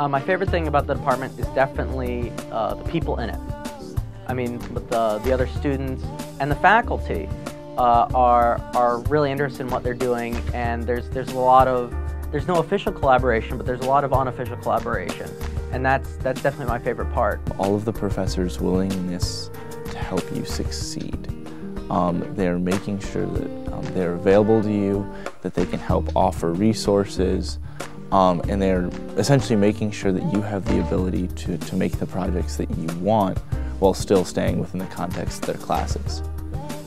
My favorite thing about the department is definitely the people in it. I mean, with the other students and the faculty are really interested in what they're doing, and there's no official collaboration, but there's a lot of unofficial collaboration, and that's definitely my favorite part. All of the professors' willingness to help you succeed. They're making sure that they're available to you, that they can help offer resources, and they're essentially making sure that you have the ability to make the projects that you want while still staying within the context of their classes.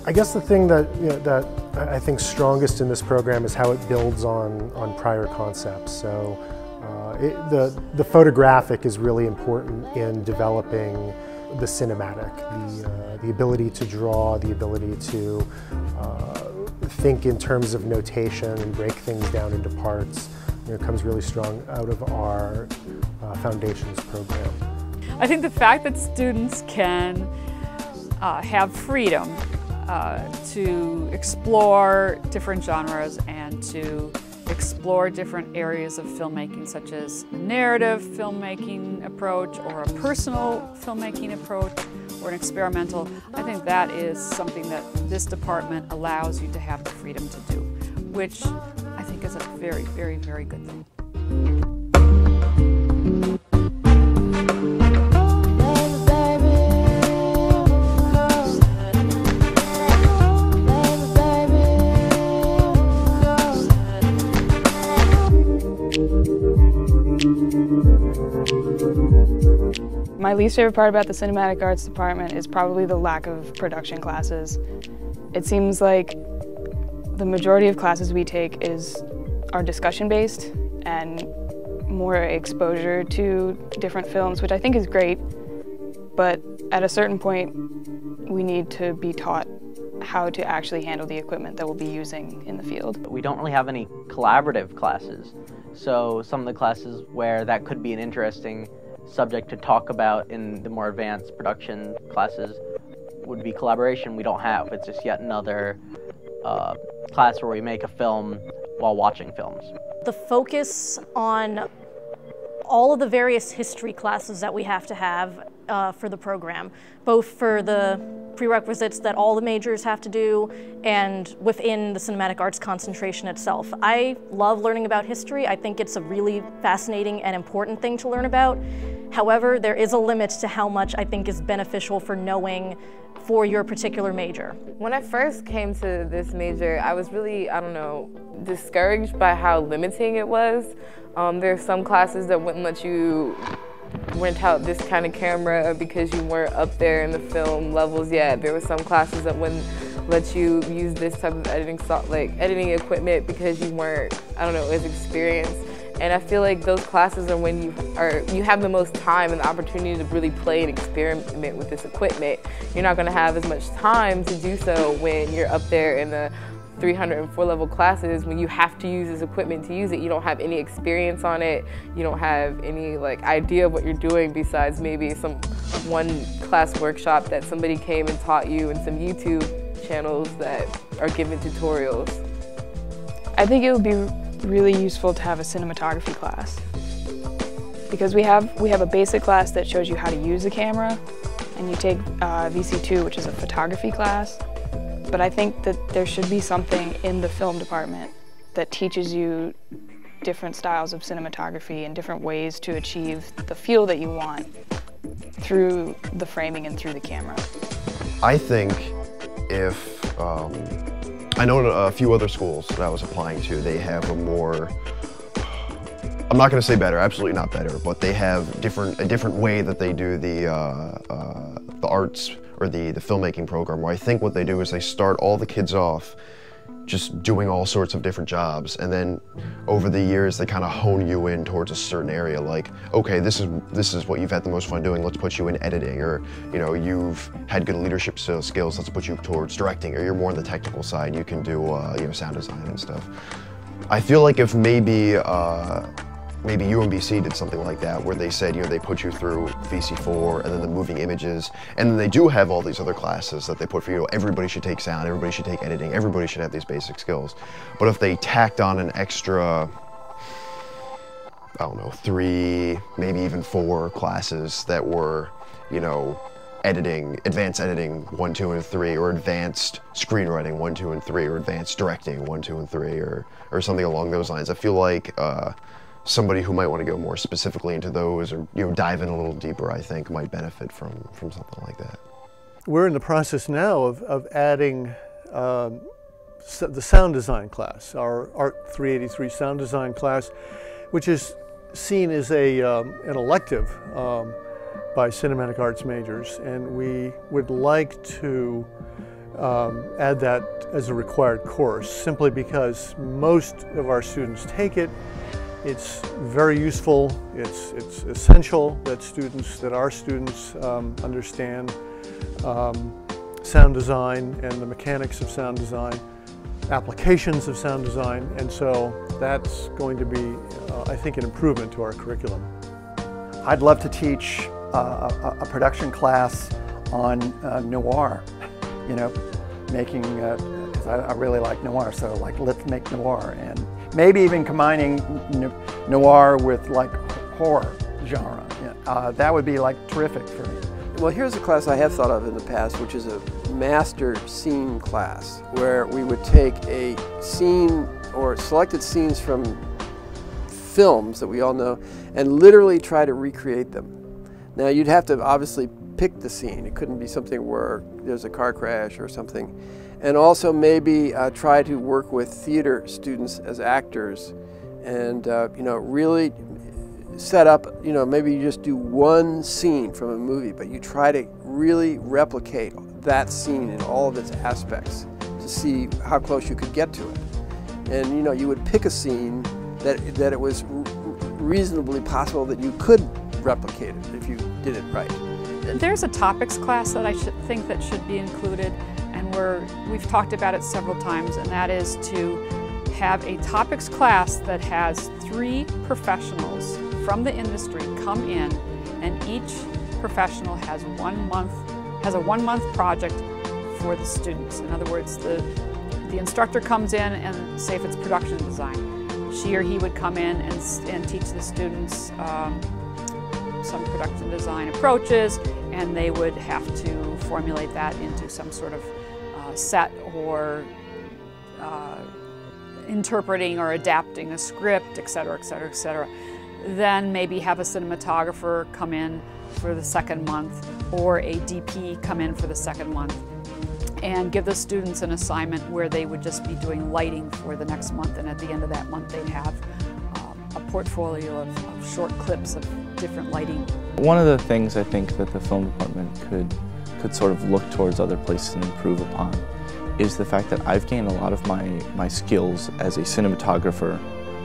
I guess the thing that I think strongest in this program is how it builds on prior concepts. So the photographic is really important in developing the cinematic, the ability to draw, the ability to think in terms of notation and break things down into parts. Comes really strong out of our Foundations program. I think the fact that students can have freedom to explore different genres and to explore different areas of filmmaking, such as a narrative filmmaking approach or a personal filmmaking approach or an experimental, I think that is something that this department allows you to have the freedom to do, which I think is a very, very, very good thing. My least favorite part about the Cinematic Arts department is probably the lack of production classes. It seems like the majority of classes we take are discussion-based and more exposure to different films, which I think is great, but at a certain point we need to be taught how to actually handle the equipment that we'll be using in the field. We don't really have any collaborative classes, so some of the classes where that could be an interesting subject to talk about in the more advanced production classes would be collaboration. We don't have. It's just yet another class where we make a film while watching films. The focus on all of the various history classes that we have to have for the program, both for the prerequisites that all the majors have to do and within the cinematic arts concentration itself. I love learning about history. I think it's a really fascinating and important thing to learn about. However, there is a limit to how much I think is beneficial for knowing for your particular major. When I first came to this major, I was really, discouraged by how limiting it was. There are some classes that wouldn't let you rent out this kind of camera because you weren't up there in the film levels yet. There were some classes that wouldn't let you use this type of editing equipment because you weren't, as experienced. And I feel like those classes are when you have the most time and the opportunity to really play and experiment with this equipment. You're not going to have as much time to do so when you're up there in the 304 level classes when you have to use this equipment to use it. You don't have any experience on it. You don't have any idea of what you're doing besides maybe one class workshop that somebody came and taught you and some YouTube channels that are giving tutorials. I think it would be really useful to have a cinematography class because we have a basic class that shows you how to use a camera, and you take VC2, which is a photography class. But I think that there should be something in the film department that teaches you different styles of cinematography and different ways to achieve the feel that you want through the framing and through the camera. I think if, I know a few other schools that I was applying to, they have a more, I'm not going to say better, absolutely not better, but they have a different way that they do the arts or the filmmaking program, where I think what they do is they start all the kids off just doing all sorts of different jobs, and then over the years they kind of hone you in towards a certain area, like, okay, this is what you've had the most fun doing, let's put you in editing, or you've had good leadership skills, let's put you towards directing, or you're more on the technical side, you can do sound design and stuff. I feel like if maybe UMBC did something like that, where they said, they put you through VC4 and then the moving images, and then they do have all these other classes that they put for you. Everybody should take sound, everybody should take editing, everybody should have these basic skills. But if they tacked on an extra I don't know, 3, maybe even 4 classes that were, you know, editing, advanced editing 1, 2, and 3, or advanced screenwriting 1, 2, and 3, or advanced directing 1, 2, and 3, or something along those lines. I feel like somebody who might want to go more specifically into those, or dive in a little deeper, I think might benefit from something like that. We're in the process now of adding the sound design class, our Art 383 sound design class, which is seen as an elective by cinematic arts majors, and we would like to add that as a required course, simply because most of our students take it. It's very useful. It's essential that our students understand sound design and the mechanics of sound design, applications of sound design, and so that's going to be, I think, an improvement to our curriculum. I'd love to teach a production class on noir, you know, making, because I really like noir, so like let's make noir, and maybe even combining noir with like horror genre. That would be like terrific for me. Well, here's a class I have thought of in the past, which is a master scene class, where we would take a scene or selected scenes from films that we all know and literally try to recreate them. Now, you'd have to obviously pick the scene. It couldn't be something where there's a car crash or something. And also maybe try to work with theater students as actors and you know, really set up, you know, maybe you just do one scene from a movie, but you try to really replicate that scene in all of its aspects to see how close you could get to it. And you know, you would pick a scene that it was reasonably possible that you could replicate it if you did it right. There's a topics class that I think that should be included, and we've talked about it several times, and that is to have a topics class that has 3 professionals from the industry come in, and each professional has a 1-month project for the students. In other words, the instructor comes in and say if it's production design, she or he would come in and teach the students some production design approaches, and they would have to formulate that into some sort of set or interpreting or adapting a script, etc., etc., etc. Then maybe have a cinematographer come in for the 2nd month, or a DP come in for the 2nd month, and give the students an assignment where they would just be doing lighting for the next month, and at the end of that month they'd have a portfolio of short clips of different lighting. One of the things I think that the film department could sort of look towards other places and improve upon is the fact that I've gained a lot of my skills as a cinematographer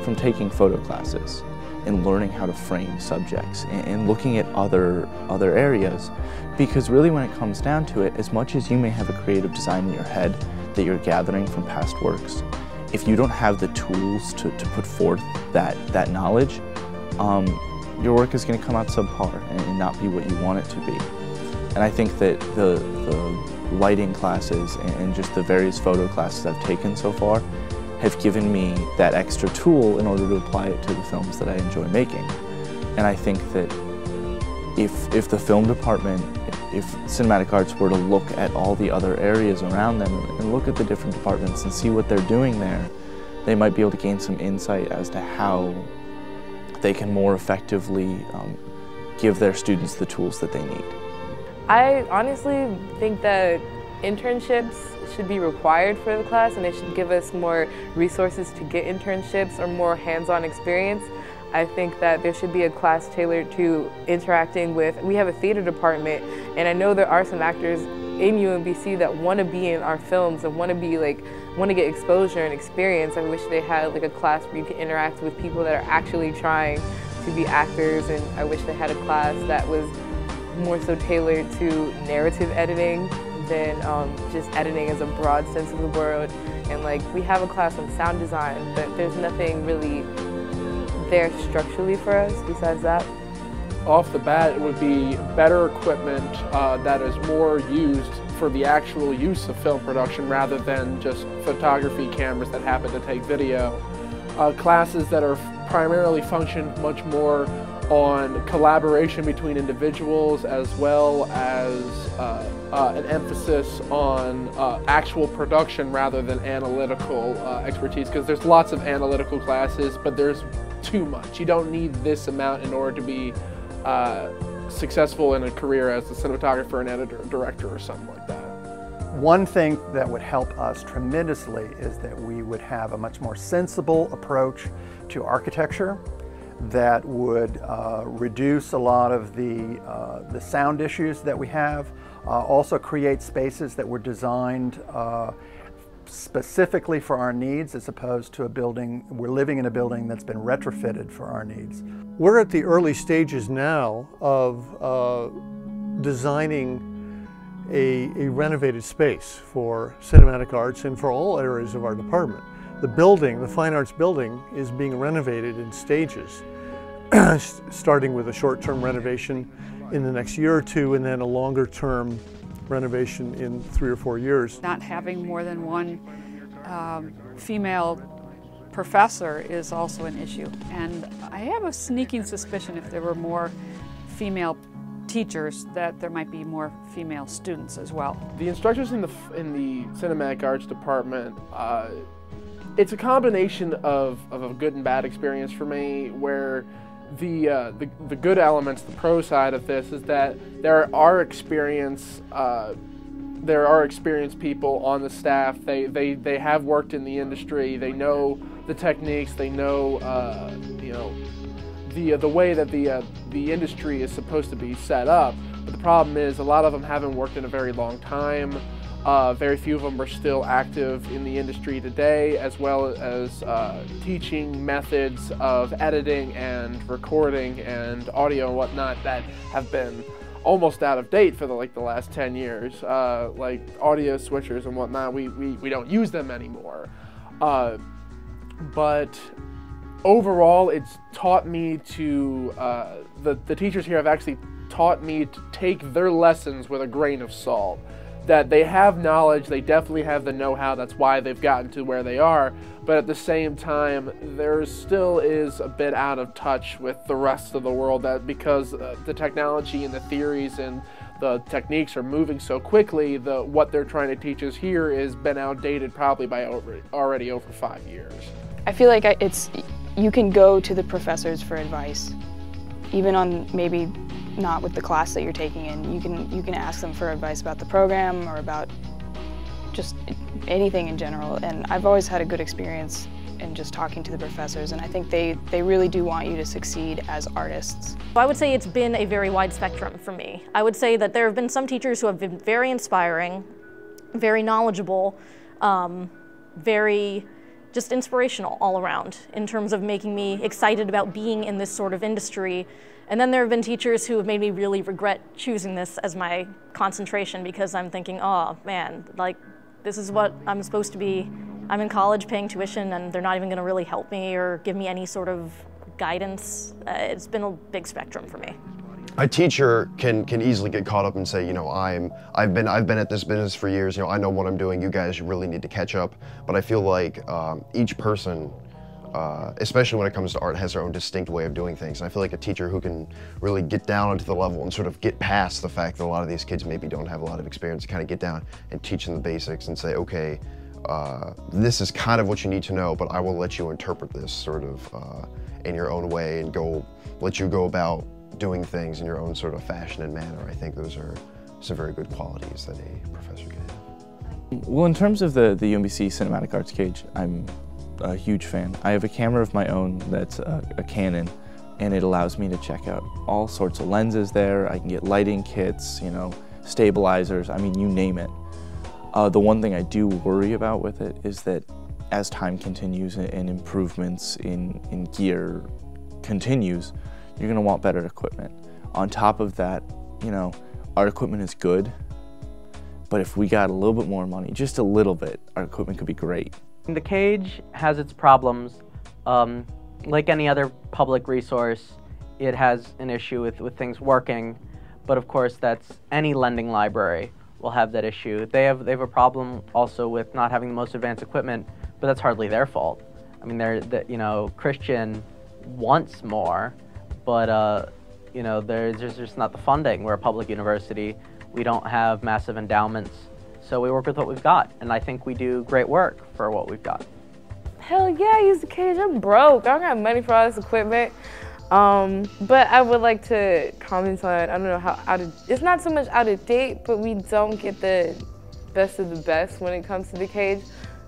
from taking photo classes and learning how to frame subjects and looking at other areas, because really when it comes down to it, as much as you may have a creative design in your head that you're gathering from past works, if you don't have the tools to put forth that knowledge, your work is going to come out subpar and not be what you want it to be. And I think that the lighting classes and just the various photo classes I've taken so far have given me that extra tool in order to apply it to the films that I enjoy making. And I think that if the film department, if cinematic arts were to look at all the other areas around them and look at the different departments and see what they're doing there, they might be able to gain some insight as to how they can more effectively give their students the tools that they need. I honestly think that internships should be required for the class, and they should give us more resources to get internships or more hands-on experience. I think that there should be a class tailored to interacting with, we have a theater department, and I know there are some actors in UMBC that want to be in our films and want to get exposure and experience. I wish they had like a class where you could interact with people that are actually trying to be actors, and I wish they had a class that was more so tailored to narrative editing than just editing as a broad sense of the word. And like, we have a class on sound design, but there's nothing really there structurally for us besides that. Off the bat, it would be better equipment that is more used for the actual use of film production rather than just photography cameras that happen to take video. Classes that are primarily function much more on collaboration between individuals, as well as an emphasis on actual production rather than analytical expertise, because there's lots of analytical classes, but there's too much. You don't need this amount in order to be successful in a career as a cinematographer, an editor, director, or something like that. One thing that would help us tremendously is that we would have a much more sensible approach to architecture that would reduce a lot of the sound issues that we have, also create spaces that were designed specifically for our needs, as opposed to a building, we're living in a building that's been retrofitted for our needs. We're at the early stages now of designing a renovated space for cinematic arts and for all areas of our department. The building, the Fine Arts building, is being renovated in stages, starting with a short-term renovation in the next year or two, and then a longer-term renovation in 3 or 4 years. Not having more than one female professor is also an issue, and I have a sneaking suspicion if there were more female teachers that there might be more female students as well. The instructors in the cinematic arts department, it's a combination of a good and bad experience for me, where the good elements, the pro side of this, is that there are experienced people on the staff. They have worked in the industry. They know the techniques. They know you know, the way that the industry is supposed to be set up. But the problem is a lot of them haven't worked in a very long time. Very few of them are still active in the industry today, as well as teaching methods of editing and recording and audio and whatnot that have been almost out of date for the last 10 years. Like audio switchers and whatnot, we don't use them anymore. But overall, it's taught me to, the teachers here have actually taught me to take their lessons with a grain of salt. That they have knowledge, they definitely have the know-how, that's why they've gotten to where they are, but at the same time, there still is a bit out of touch with the rest of the world, that because the technology and the theories and the techniques are moving so quickly, what they're trying to teach us here has been outdated probably by already over 5 years. I feel like you can go to the professors for advice, even on maybe not with the class that you're taking in. You can ask them for advice about the program or about just anything in general. And I've always had a good experience in just talking to the professors, and I think they really do want you to succeed as artists. I would say it's been a very wide spectrum for me. I would say that there have been some teachers who have been very inspiring, very knowledgeable, very just inspirational all around in terms of making me excited about being in this sort of industry. And then there have been teachers who have made me really regret choosing this as my concentration, because I'm thinking, oh man, like this is what I'm supposed to be. I'm in college paying tuition and they're not even gonna really help me or give me any sort of guidance. It's been a big spectrum for me. A teacher can easily get caught up and say, you know, I've been at this business for years, you know, I know what I'm doing, you guys really need to catch up. But I feel like each person, especially when it comes to art, has their own distinct way of doing things. And I feel like a teacher who can really get down into the level and sort of get past the fact that a lot of these kids maybe don't have a lot of experience, kind of get down and teach them the basics and say, okay, this is kind of what you need to know, but I will let you interpret this sort of in your own way and let you go about doing things in your own sort of fashion and manner. I think those are some very good qualities that a professor can have. Well, in terms of the UMBC Cinematic Arts Cage, I'm a huge fan. I have a camera of my own that's a Canon, and it allows me to check out all sorts of lenses there. I can get lighting kits, you know, stabilizers, I mean, you name it. The one thing I do worry about with it is that as time continues and improvements in gear continues, you're gonna want better equipment. On top of that, you know, our equipment is good, but if we got a little bit more money, just a little bit, our equipment could be great. The cage has its problems. Like any other public resource, it has an issue with things working, but of course that's any lending library will have that issue. They have a problem also with not having the most advanced equipment, but that's hardly their fault. I mean, you know, Christian wants more, but you know, there's just not the funding. We're a public university. We don't have massive endowments, so we work with what we've got, and I think we do great work for what we've got. Hell yeah, I use the cage. I'm broke. I don't got money for all this equipment. But I would like to comment on, I don't know how it's not so much out of date, but we don't get the best of the best when it comes to the cage.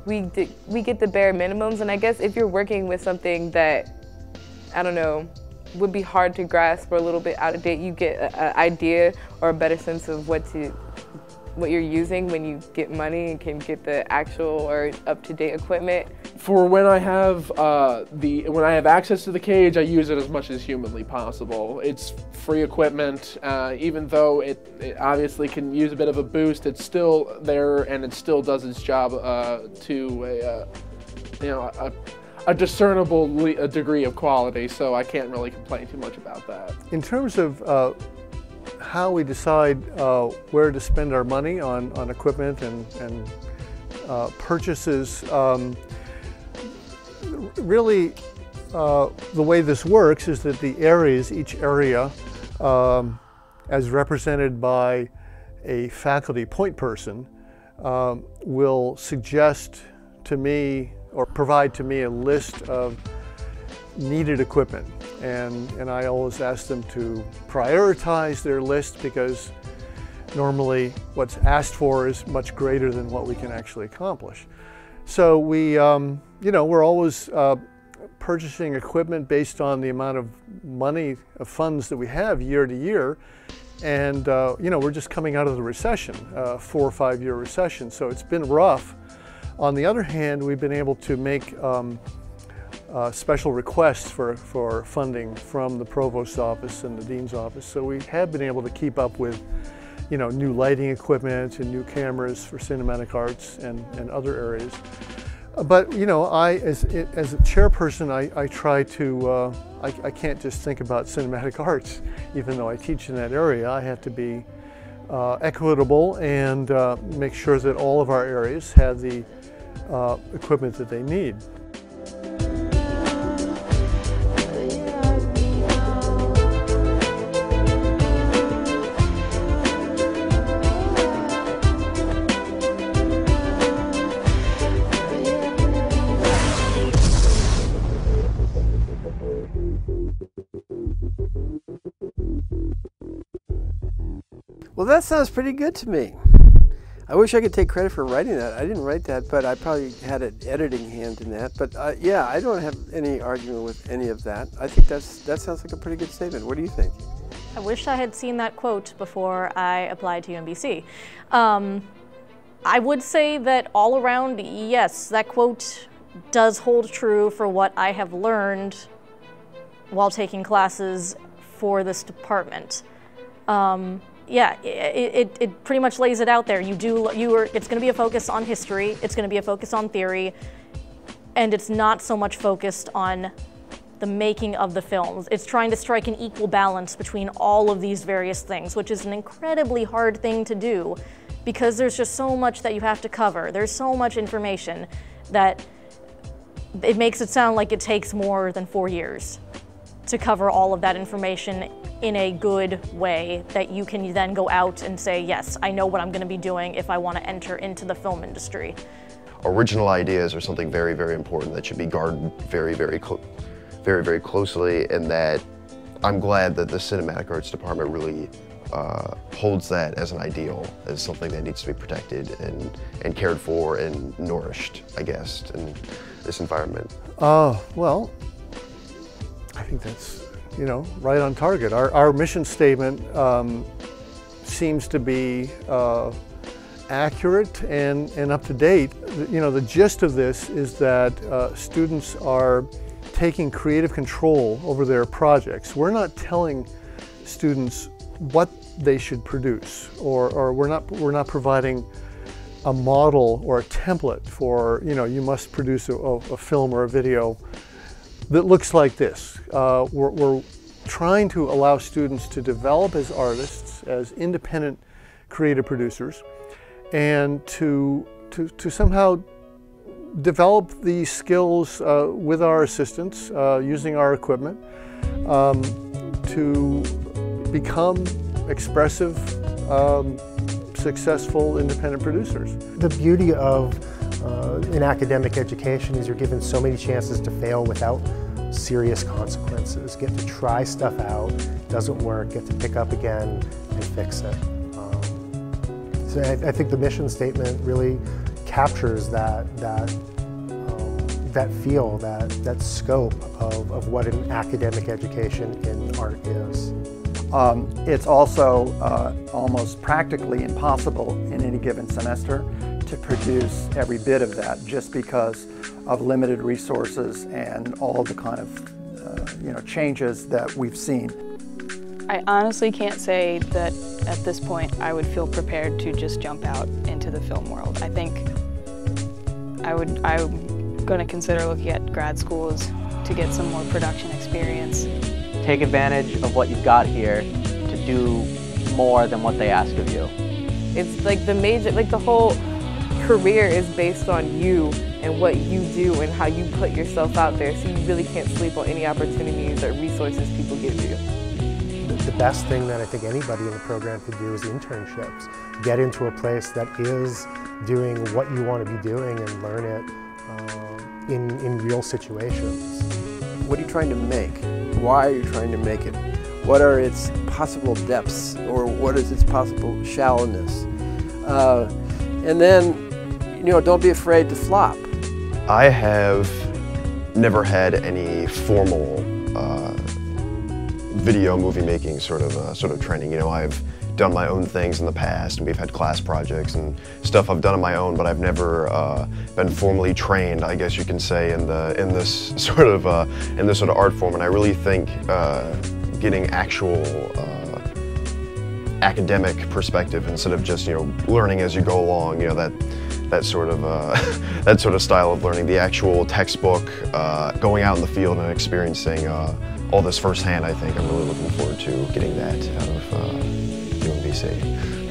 We get the bare minimums, and I guess if you're working with something that, I don't know, would be hard to grasp or a little bit out of date, you get an idea or a better sense of what you're using when you get money and can get the actual or up-to-date equipment. For when I have when I have access to the cage, I use it as much as humanly possible. It's free equipment, even though it obviously can use a bit of a boost. It's still there, and it still does its job to a discernible degree of quality. So I can't really complain too much about that. In terms of how we decide where to spend our money on equipment and purchases, really the way this works is that the areas, each area, as represented by a faculty point person, will suggest to me or provide to me a list of needed equipment. And I always ask them to prioritize their list, because normally what's asked for is much greater than what we can actually accomplish. So we, we're always purchasing equipment based on the amount of money, of funds that we have year to year. And, we're just coming out of the recession, 4 or 5 year recession, so it's been rough. On the other hand, we've been able to make special requests for funding from the provost's office and the dean's office. So we have been able to keep up with, new lighting equipment and new cameras for cinematic arts and other areas. But, as a chairperson, I try to, I can't just think about cinematic arts, even though I teach in that area. I have to be equitable and make sure that all of our areas have the equipment that they need. Well, that sounds pretty good to me. I wish I could take credit for writing that. I didn't write that, but I probably had an editing hand in that. But yeah, I don't have any argument with any of that. I think that sounds like a pretty good statement. What do you think? I wish I had seen that quote before I applied to UMBC. I would say that all around, yes, that quote does hold true for what I have learned while taking classes for this department. Yeah, it pretty much lays it out there. It's going to be a focus on history, it's going to be a focus on theory, and it's not so much focused on the making of the films. It's trying to strike an equal balance between all of these various things, which is an incredibly hard thing to do because there's just so much that you have to cover. There's so much information that it makes it sound like it takes more than 4 years to cover all of that information in a good way that you can then go out and say, yes, I know what I'm going to be doing if I want to enter into the film industry. Original ideas are something very, very important that should be guarded very, very closely, and that I'm glad that the Cinematic Arts Department really holds that as an ideal, as something that needs to be protected and cared for and nourished, I guess, in this environment. Well, I think that's, right on target. Our mission statement seems to be accurate and up to date. The gist of this is that students are taking creative control over their projects. We're not telling students what they should produce, or we're not providing a model or a template for, you must produce a film or a video that looks like this. We're trying to allow students to develop as artists, as independent creative producers, and to somehow develop these skills with our assistants, using our equipment, to become expressive, successful independent producers. The beauty of in academic education is you're given so many chances to fail without serious consequences. Get to try stuff out, doesn't work, get to pick up again and fix it. So I think the mission statement really captures that feel, that scope of what an academic education in art is. It's also almost practically impossible in any given semester to produce every bit of that, just because of limited resources and all the kind of changes that we've seen. I honestly can't say that at this point I would feel prepared to just jump out into the film world. I think I'm going to consider looking at grad schools to get some more production experience. Take advantage of what you've got here to do more than what they ask of you. It's like the whole career is based on you and what you do and how you put yourself out there, so you really can't sleep on any opportunities or resources people give you. The best thing that I think anybody in the program could do is internships. Get into a place that is doing what you want to be doing and learn it in real situations. What are you trying to make? Why are you trying to make it? What are its possible depths, or what is its possible shallowness? And then, don't be afraid to flop. I have never had any formal video movie making sort of training. I've done my own things in the past, and we've had class projects and stuff I've done on my own, but I've never been formally trained, I guess you can say, in this sort of art form. And I really think getting actual academic perspective instead of just learning as you go along, that sort of style of learning, the actual textbook, going out in the field and experiencing all this firsthand. I think I'm really looking forward to getting that out of UMBC.